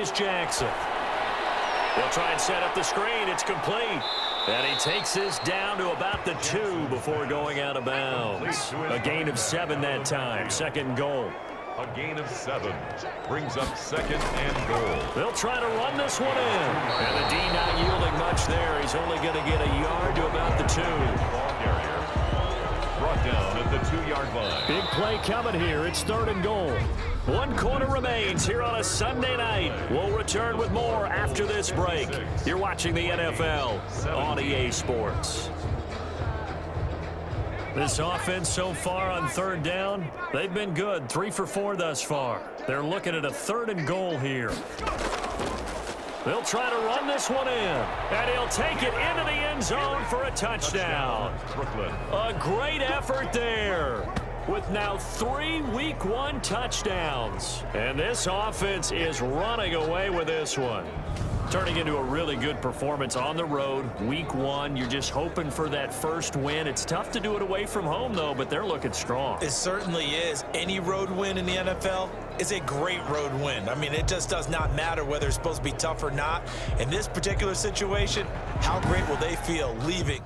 is Jackson. He'll try and set up the screen. It's complete. And he takes this down to about the 2 before going out of bounds. A gain of 7 that time. Second and goal. A gain of 7 brings up second and goal. They'll try to run this one in. And the D not yielding much there. He's only going to get a yard to about the 2. Ball carrier brought down at the 2-yard line. Big play coming here. It's third and goal. 1 quarter remains here on a Sunday night. We'll return with more after this break. You're watching the NFL on EA Sports. This offense so far on third down, they've been good. 3 for 4 thus far. They're looking at a third and goal here. They'll try to run this one in, and he'll take it into the end zone for a touchdown. A great effort there with now 3 Week 1 touchdowns. And this offense is running away with this one. Turning into a really good performance on the road. Week 1, you're just hoping for that first win. It's tough to do it away from home, though, but they're looking strong. It certainly is. Any road win in the NFL is a great road win. I mean, it just does not matter whether it's supposed to be tough or not. In this particular situation, how great will they feel leaving?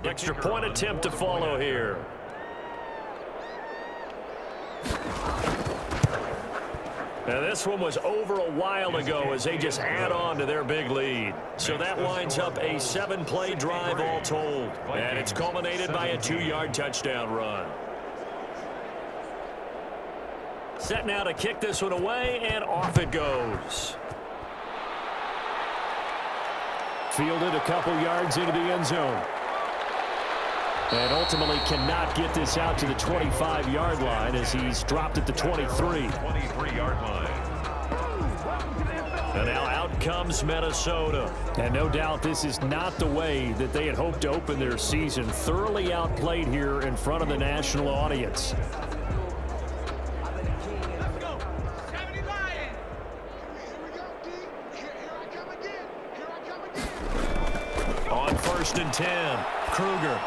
Extra point attempt to follow here. Now this one was over a while ago as they just add on to their big lead. So that winds up a 7-play drive all told. And it's culminated by a 2-yard touchdown run. Set now to kick this one away, and off it goes. Fielded a couple yards into the end zone. And ultimately cannot get this out to the 25-yard line as he's dropped at the 23. 23-yard line. And now out comes Minnesota. And no doubt this is not the way that they had hoped to open their season. Thoroughly outplayed here in front of the national audience. On 1st and 10, Kruger.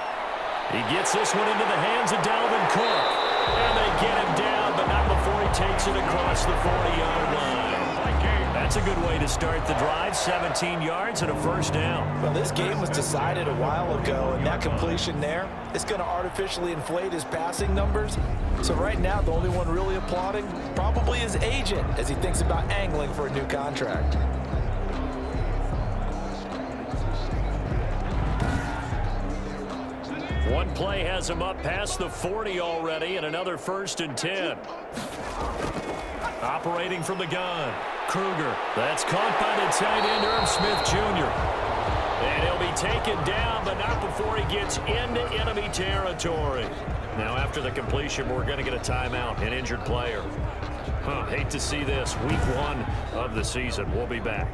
He gets this one into the hands of Dalvin Cook. And they get him down, but not before he takes it across the 40-yard line. That's a good way to start the drive. 17 yards and a first down. Well, this game was decided a while ago, and that completion there is going to artificially inflate his passing numbers. So right now, the only one really applauding probably his agent as he thinks about angling for a new contract. One play has him up past the 40 already, and another 1st and 10. Operating from the gun, Kruger. That's caught by the tight end, Irv Smith Jr. And he'll be taken down, but not before he gets into enemy territory. Now, after the completion, we're going to get a timeout, an injured player. Hate to see this. Week 1 of the season. We'll be back.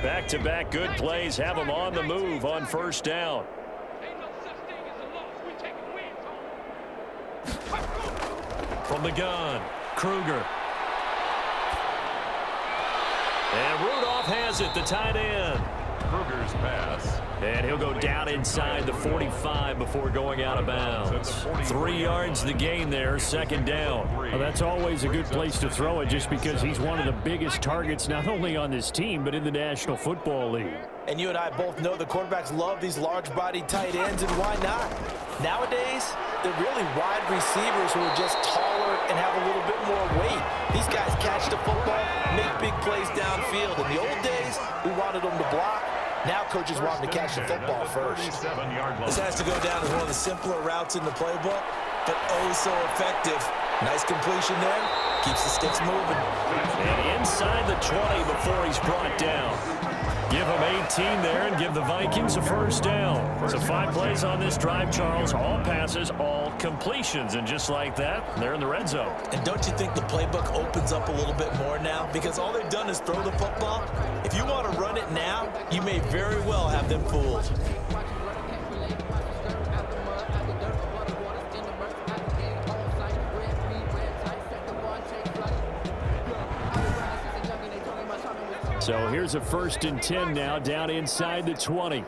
Back-to-back good plays have them on the move on first down. From the gun, Kruger. And Rudolph has it, the tight end. Kruger's pass. And he'll go down inside the 45 before going out of bounds. 3 yards the gain there, second down. Well, that's always a good place to throw it just because he's one of the biggest targets not only on this team but in the National Football League. And you and I both know the quarterbacks love these large-bodied tight ends, and why not? Nowadays, they're really wide receivers who are just taller and have a little bit more weight. These guys catch the football, make big plays downfield. In the old days, we wanted them to block. Now coaches want them to catch the football first. This has to go down as one of the simpler routes in the playbook, but oh so effective. Nice completion there. Keeps the sticks moving. And inside the 20 before he's brought down. Give him 18 there and give the Vikings a first down. So 5 plays on this drive, Charles. All passes, all completions. And just like that, they're in the red zone. And don't you think the playbook opens up a little bit more now? Because all they've done is throw the football. If you want to run it now, you may very well have them fooled. So here's a 1st and 10 now down inside the 20.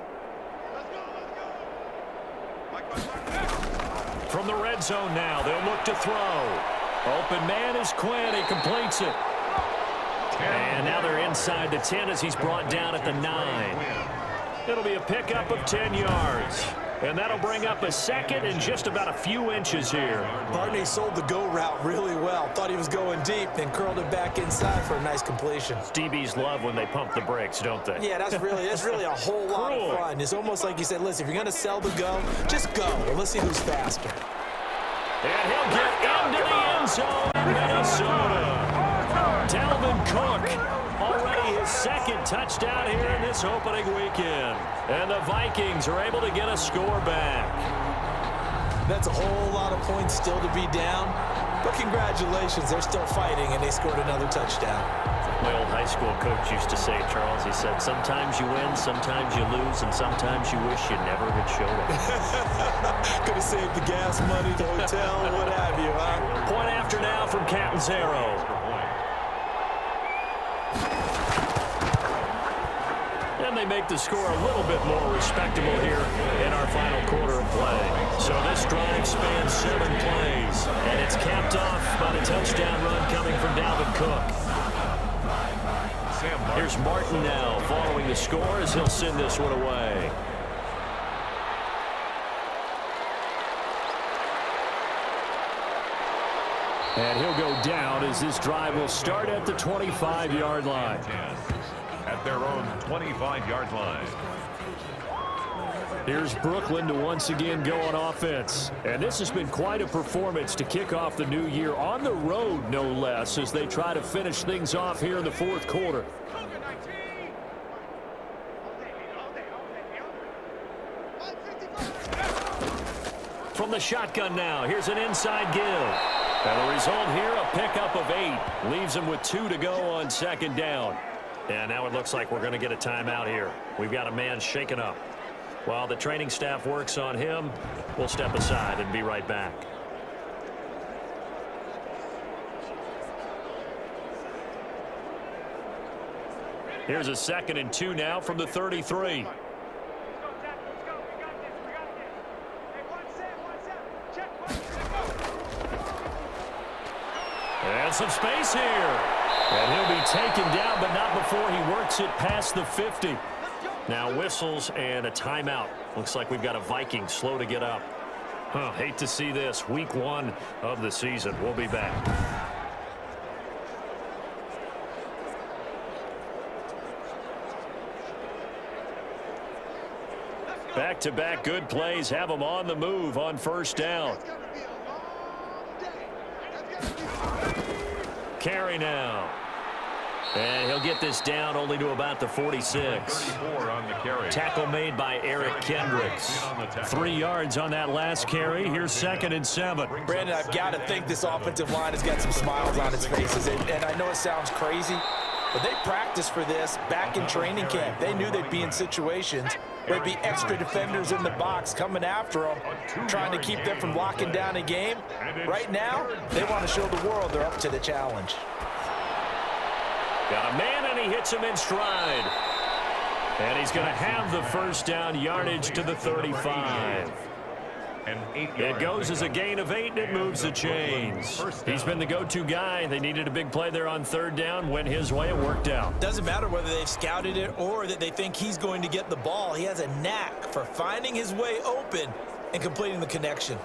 From the red zone now, they'll look to throw. Open man is Quinn. He completes it. And now they're inside the 10 as he's brought down at the 9. It'll be a pickup of 10 yards. And that'll bring up a second and just about a few inches here. Barney sold the go route really well. Thought he was going deep, then curled it back inside for a nice completion. DBs love when they pump the brakes, don't they? Yeah, that's really a whole lot of fun. It's almost like you said, listen, if you're going to sell the go, just go. Well, let's see who's faster. And he'll get into the end zone in Minnesota. Dalvin Cook, already his 2nd touchdown here in this opening weekend. And the Vikings are able to get a score back. That's a whole lot of points still to be down. But congratulations, they're still fighting, and they scored another touchdown. My old high school coach used to say, Charles, he said, sometimes you win, sometimes you lose, and sometimes you wish you never had showed up. Could have saved the gas money, the hotel, what have you, huh? Point after now from Catanzaro. And they make the score a little bit more respectable here in our final quarter of play. So this drive spans 7 plays, and it's capped off by the touchdown run coming from Dalvin Cook. Here's Martin now following the score as he'll send this one away. And he'll go down as this drive will start at the 25-yard line. At their own 25-yard line. Here's Brooklyn to once again go on offense. And this has been quite a performance to kick off the new year on the road, no less, as they try to finish things off here in the 4th quarter. From the shotgun now, here's an inside give. And the result here, a pickup of 8. Leaves him with 2 to go on 2nd down. And now it looks like we're going to get a timeout here. We've got a man shaken up. While the training staff works on him, we'll step aside and be right back. Here's a 2nd and 2 now from the 33. And some space here. And he'll be taken down, but not before he works it past the 50. Now whistles and a timeout. Looks like we've got a Viking slow to get up. Hate to see this. Week 1 of the season. We'll be back. Back-to-back good plays have them on the move on 1st down. Carry now. And he'll get this down only to about the 46. On the carry. Tackle made by Eric Kendricks. 3 yards on that last carry. Here's 2nd and 7. Brandon, I've got to think this offensive line has got some smiles on its faces. And I know it sounds crazy, but they practiced for this back in training camp. They knew they'd be in situations where there'd be extra defenders in the box coming after them, trying to keep them from locking down a game. Right now, they want to show the world they're up to the challenge. Got a man, and he hits him in stride. And he's going to have the first down, yardage to the 35. It goes as a gain of 8, and it moves the chains. He's been the go-to guy. They needed a big play there on third down. Went his way. It worked out. Doesn't matter whether they've scouted it or that they think he's going to get the ball. He has a knack for finding his way open and completing the connection.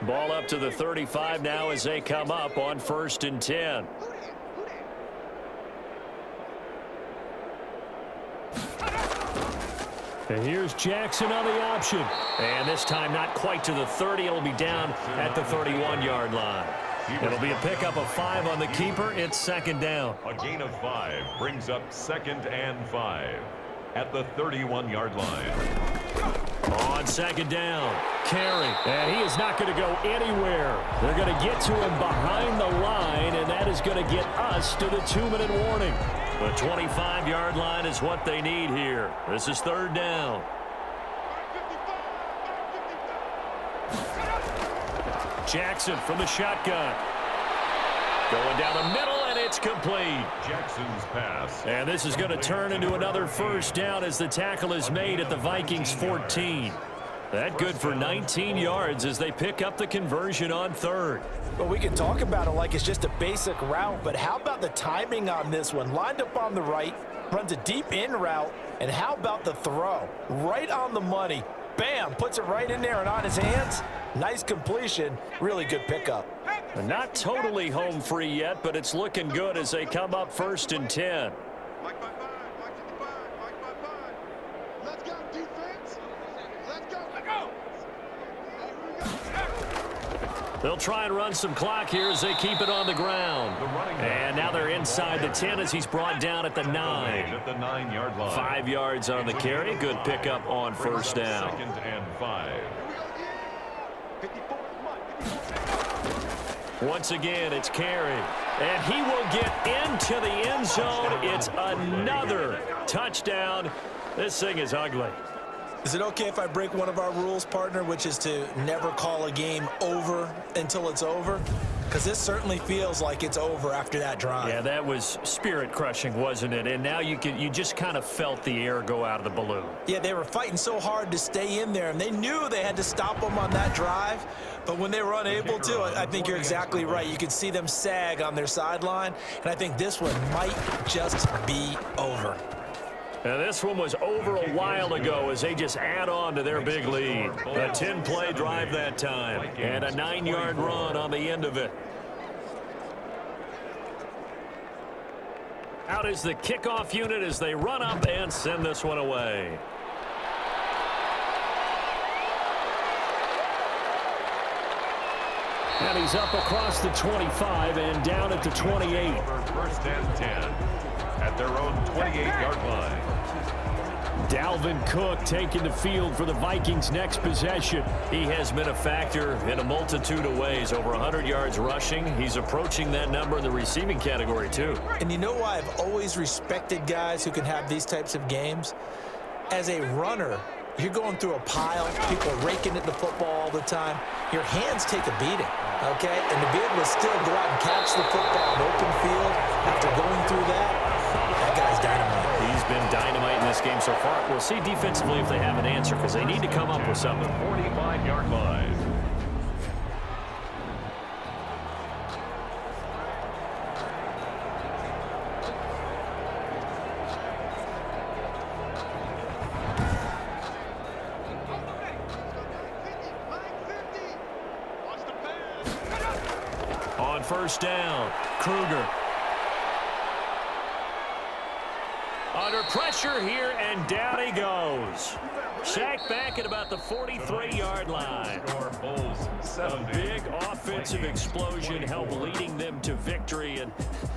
Ball up to the 35 now as they come up on 1st and 10. And here's Jackson on the option. And this time not quite to the 30. It'll be down at the 31-yard line. It'll be a pickup of 5 on the keeper. It's 2nd down. A gain of 5 brings up 2nd and 5 at the 31-yard line. On 2nd down, Carey. And he is not going to go anywhere. They're going to get to him behind the line, and that is going to get us to the 2-minute warning. The 25-yard line is what they need here. This is 3rd down. Jackson from the shotgun. Going down the middle, and it's complete. Jackson's pass. And this is going to turn into another 1st down as the tackle is made at the Vikings 14. That good for 19 yards as they pick up the conversion on 3rd. Well, we can talk about it like it's just a basic route, but how about the timing on this one? Lined up on the right, runs a deep in route, and how about the throw? Right on the money. Bam, puts it right in there and on his hands. Nice completion, really good pickup. Not totally home free yet, but it's looking good as they come up 1st and 10. Let's go, defense. Let's go. They'll try and run some clock here as they keep it on the ground. And now they're inside the 10 as he's brought down at the 9. At the 9-yard line. 5 yards on the carry. Good pickup on 1st down. 2nd and 5. Once again, it's Carey. And he will get into the end zone. It's another touchdown. This thing is ugly. Is it okay if I break one of our rules, partner, which is to never call a game over until it's over? Because this certainly feels like it's over after that drive. Yeah, that was spirit-crushing, wasn't it? And now you just kind of felt the air go out of the balloon. Yeah, they were fighting so hard to stay in there, and they knew they had to stop them on that drive. But when they were unable to, I think you're exactly right. You could see them sag on their sideline, and I think this one might just be over. Now, this one was over a while ago as they just add on to their big lead. A 10-play drive that time, and a 9-yard run on the end of it. Out is the kickoff unit as they run up and send this one away. And he's up across the 25 and down at the 28. 1st and 10 at their own 28-yard line. Dalvin Cook taking the field for the Vikings' next possession. He has been a factor in a multitude of ways. Over 100 yards rushing. He's approaching that number in the receiving category, too. And you know why I've always respected guys who can have these types of games? As a runner, you're going through a pile, people raking at the football all the time. Your hands take a beating, okay? And to be able to still go out and catch the football in open field after going through that guy's dynamite. He's been dynamite in this game so far. We'll see defensively if they have an answer because they need to come up with something. 45-yard line. On 1st down, Kruger. Under pressure here, and down he goes. Sacked back at about the 43-yard line. A big offensive explosion helped leading them to victory. And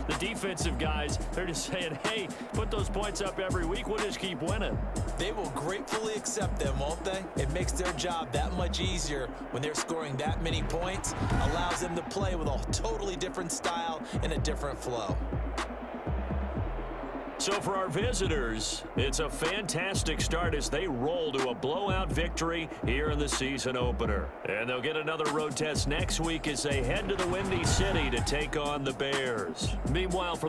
the defensive guys, they're just saying, hey, put those points up every week. We'll just keep winning. They will gratefully accept them, won't they? It makes their job that much easier when they're scoring that many points. Allows them to play with a totally different style and a different flow. So for our visitors, it's a fantastic start as they roll to a blowout victory here in the season opener. And they'll get another road test next week as they head to the Windy City to take on the Bears. Meanwhile, for